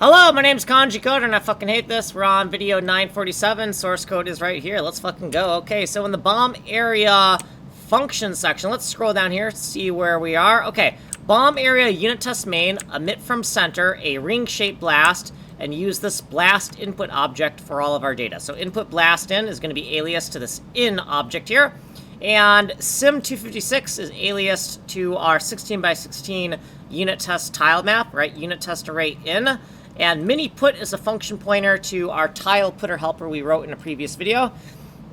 Hello, my name's Kanji Coder, and I fucking hate this. We're on video 947. Source code is right here. Let's fucking go. Okay, so in the bomb area function section, let's scroll down here, see where we are. Okay, bomb area unit test main, emit from center, a ring-shaped blast, and use this blast input object for all of our data. So input blast in is going to be alias to this in object here. And sim256 is alias to our 16 by 16 unit test tile map, right? Unit test array in. And mini put is a function pointer to our tile putter helper we wrote in a previous video.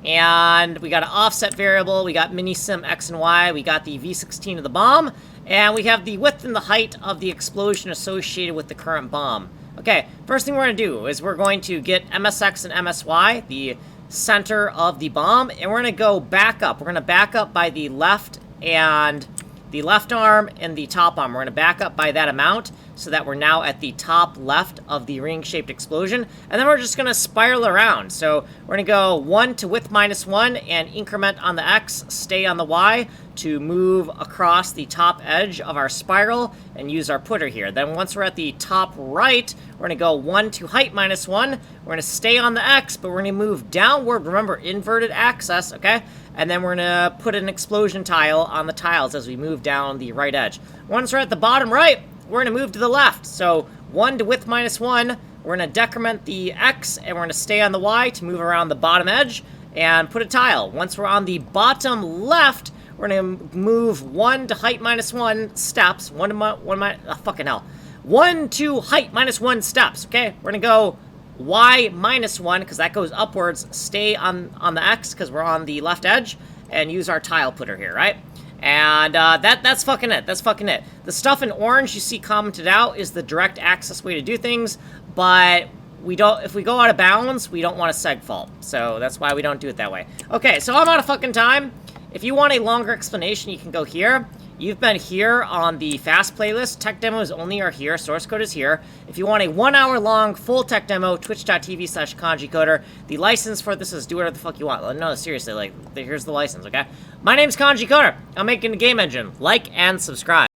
And we got an offset variable, we got mini sim x and y, we got the v16 of the bomb, and we have the width and the height of the explosion associated with the current bomb. Okay, first thing we're going to do is we're going to get msx and msy, the center of the bomb, and we're going to go back up. We're going to back up by the left and the left arm and the top arm. We're going to back up by that amount so that we're now at the top left of the ring-shaped explosion. And then we're just going to spiral around. So we're going to go 1 to width -1 and increment on the x, stay on the y to move across the top edge of our spiral and use our putter here. Then once we're at the top right, we're going to go 1 to height -1. We're going to stay on the x, but we're going to move downward. Remember, inverted axis, okay? And then we're going to put an explosion tile on the tiles as we move down the right edge. Once we're at the bottom right, we're going to move to the left. So 1 to width -1, we're going to decrement the x, and we're going to stay on the y to move around the bottom edge and put a tile. Once we're on the bottom left, we're going to move 1 to height -1 steps. 1 to height -1 steps, okay? We're going to go y -1, because that goes upwards, stay on the x, because we're on the left edge, and use our tile putter here, right? And that's fucking it. That's fucking it. The stuff in orange you see commented out is the direct access way to do things, but we don't. If we go out of bounds, we don't want a seg fault. So that's why we don't do it that way. Okay, so I'm out of fucking time. If you want a longer explanation, you can go here. You've been here on the fast playlist. Tech demos only are here. Source code is here. If you want a 1 hour long full tech demo, twitch.tv/KanjiCoder. The license for this is do whatever the fuck you want. No, seriously, like, here's the license, okay? My name's Kanji Coder. I'm making a game engine. Like and subscribe.